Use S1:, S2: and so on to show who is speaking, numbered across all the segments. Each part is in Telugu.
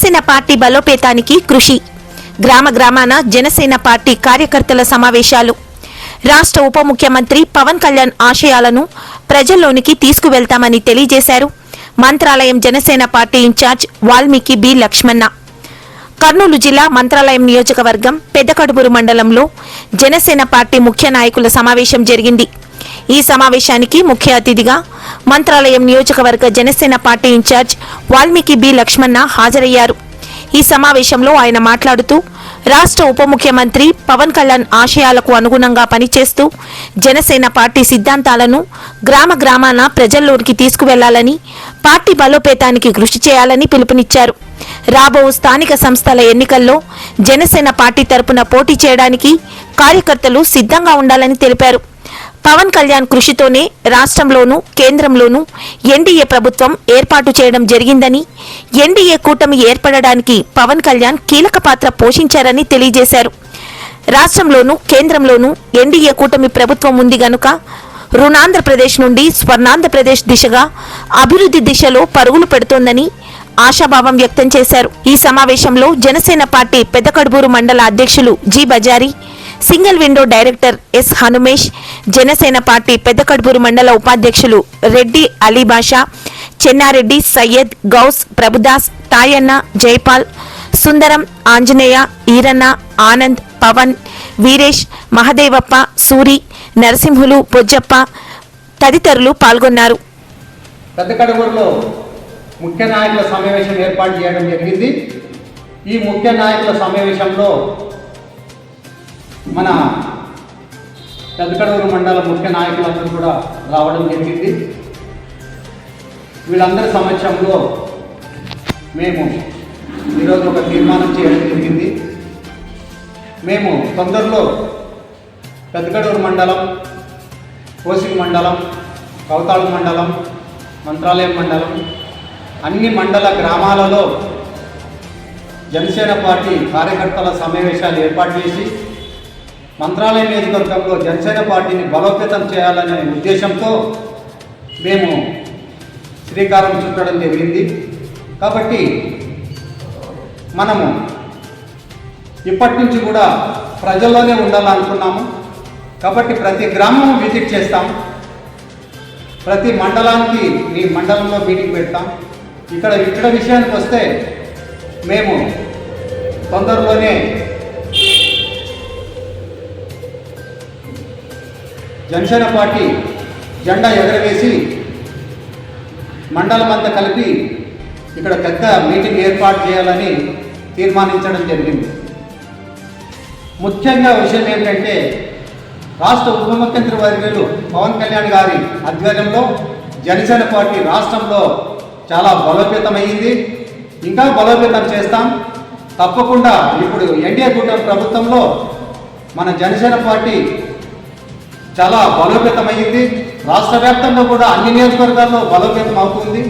S1: జనసేన పార్టీ బలోపేతానికి కృషి. గ్రామ గ్రామాన జనసేన పార్టీ కార్యకర్తల సమావేశాలు. రాష్ట్ర ఉప ముఖ్యమంత్రి పవన్ కళ్యాణ్ ఆశయాలను ప్రజల్లోనికి తీసుకువెళ్తామని తెలియజేశారు Mantralayam Janasena party incharge Valmiki B Lakshmana. Kurnool జిల్లా మంత్రాలయం నియోజకవర్గం పెద్దకడుమూరు మండలంలో జనసేన పార్టీ ముఖ్య నాయకుల సమావేశం జరిగింది. ఈ సమావేశానికి ముఖ్య అతిథిగా మంత్రాలయం నియోజకవర్గ Janasena party incharge Valmiki B Lakshmana హాజరయ్యారు. ఈ సమావేశంలో ఆయన మాట్లాడుతూ రాష్ట్ర ఉప ముఖ్యమంత్రి పవన్ కళ్యాణ్ ఆశయాలకు అనుగుణంగా పనిచేస్తూ జనసేన పార్టీ సిద్ధాంతాలను గ్రామ గ్రామాన ప్రజల్లోకి తీసుకువెళ్లాలని, పార్టీ బలోపేతానికి కృషి చేయాలని పిలుపునిచ్చారు. రాబో స్థానిక సంస్థల ఎన్నికల్లో జనసేన పార్టీ తరపున పోటీ చేయడానికి కార్యకర్తలు సిద్ధంగా ఉండాలని తెలిపారు. పవన్ కళ్యాణ్ కృషితోనే రాష్ట్రంలోనూ కేంద్రంలోనూ ఎన్డీఏ ప్రభుత్వం ఏర్పాటు చేయడం జరిగిందని, ఎన్డీఏ కూటమి ఏర్పడడానికి పవన్ కళ్యాణ్ కీలక పాత్ర పోషించారని తెలియజేశారు. రాష్ట్రంలోనూ కేంద్రంలోనూ ఎన్డీఏ కూటమి ప్రభుత్వం ఉంది గనుక రుణాంధ్రప్రదేశ్ నుండి స్వర్ణాంధ్రప్రదేశ్ దిశగా అభివృద్ధి దిశలో పరుగులు పెడుతోందని ఆశాభావం వ్యక్తం చేశారు. ఈ సమావేశంలో జనసేన పార్టీ పెద్దకడుమూరు మండల అధ్యక్షులు G Bazari, single window director S Hanumesh, Janasena party Peddakadumuru mandal ఉపాధ్యక్షులు రెడ్డి అలీబాషా, చెన్నారెడ్డి, సయ్యద్, గౌస్, ప్రభుదాస్, తాయన్న, జైపాల్, సుందరం, ఆంజనేయ, ఈరన్న, ఆనంద్, పవన్, వీరేష్, మహదేవప్ప, సూరి, నరసింహులు, బొజ్జప్ప తదితరులు పాల్గొన్నారు.
S2: పెద్దకడుమూరులో ముఖ్య నాయకుల సమావేశం ఏర్పాటు చేయడం జరిగింది. ఈ ముఖ్య నాయకుల సమావేశంలో మన పెద్దకడుమూరు మండల ముఖ్య నాయకులందరూ కూడా రావడం జరిగింది. వీళ్ళందరి సమక్షంలో మేము ఈరోజు ఒక తీర్మానం చేయడం జరిగింది. మేము తొందరలో పెద్దకడుమూరు మండలం, కోసిగి మండలం, కౌతాళం మండలం, మంత్రాలయం మండలం అన్ని మండల గ్రామాలలో జనసేన పార్టీ కార్యకర్తల సమావేశాలు ఏర్పాటు చేసి మంత్రాలయం నియోజకవర్గంలో జనసేన పార్టీని బలోపేతం చేయాలనే ఉద్దేశంతో మేము శ్రీకారం చుట్టడం జరిగింది. కాబట్టి మనము ఇప్పటి నుంచి కూడా ప్రజల్లోనే ఉండాలనుకున్నాము. కాబట్టి ప్రతి గ్రామం విజిట్ చేస్తాం, ప్రతి మండలానికి మీ మండలంలో మీటింగ్ పెడతాం. ఇక్కడ విషయానికి వస్తే మేము తొందరలోనే జనసేన పార్టీ జెండా ఎగరవేసి మండలం అంతా కలిపి ఇక్కడ పెద్ద మీటింగ్ ఏర్పాటు చేయాలని తీర్మానించడం జరిగింది. ముఖ్యంగా విషయం ఏమిటంటే రాష్ట్ర ఉప ముఖ్యమంత్రి వర్యులు పవన్ కళ్యాణ్ గారి ఆధ్వర్యంలో జనసేన పార్టీ రాష్ట్రంలో చాలా బలోపేతమైంది. ఇంకా బలోపేతం చేస్తాం. తప్పకుండా ఇప్పుడు ఎన్డీఏ కూటమి ప్రభుత్వంలో మన జనసేన పార్టీ చాలా బలోపేతమైంది. రాష్ట్ర వ్యాప్తంగా కూడా అన్ని నియోజకవర్గాల్లో బలోపేతం అవుతుంది.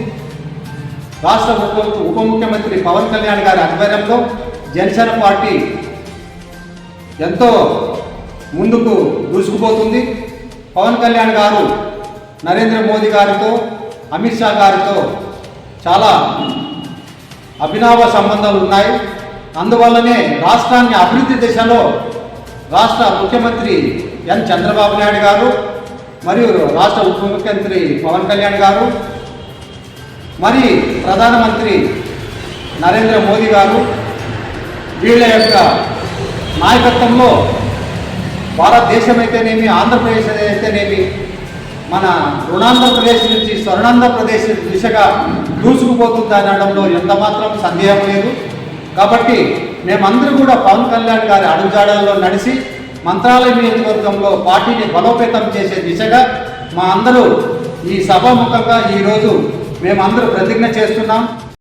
S2: రాష్ట్ర ఉప ముఖ్యమంత్రి పవన్ కళ్యాణ్ గారి ఆధ్వర్యంలో జనసేన పార్టీ ఎంతో ముందుకు దూసుకుపోతుంది. పవన్ కళ్యాణ్ గారు నరేంద్ర మోదీ గారితో, అమిత్ షా గారితో చాలా అభినవ సంబంధాలు ఉన్నాయి. అందువల్లనే రాష్ట్రాన్ని అభివృద్ధి దిశలో రాష్ట్ర ముఖ్యమంత్రి ఎన్ చంద్రబాబు నాయుడు గారు మరియు రాష్ట్ర ఉప ముఖ్యమంత్రి పవన్ కళ్యాణ్ గారు మరి ప్రధానమంత్రి నరేంద్ర మోదీ గారు వీళ్ళ యొక్క నాయకత్వంలో భారతదేశం అయితేనేమి, ఆంధ్రప్రదేశ్ అయితేనేమి మన రుణాంధ్రప్రదేశ్ నుంచి స్వర్ణాంధ్రప్రదేశ్ దిశగా దూసుకుపోతుంది అనడంలో ఎంత మాత్రం సందేహం లేదు. కాబట్టి మేమందరూ కూడా పవన్ కళ్యాణ్ గారి అడుగుజాడల్లో నడిచి మంత్రాలయం నియోజకవర్గంలో పార్టీని బలోపేతం చేసే దిశగా మా అందరూ ఈ సభాముఖంగా ఈరోజు మేమందరూ ప్రతిజ్ఞ చేస్తున్నాం.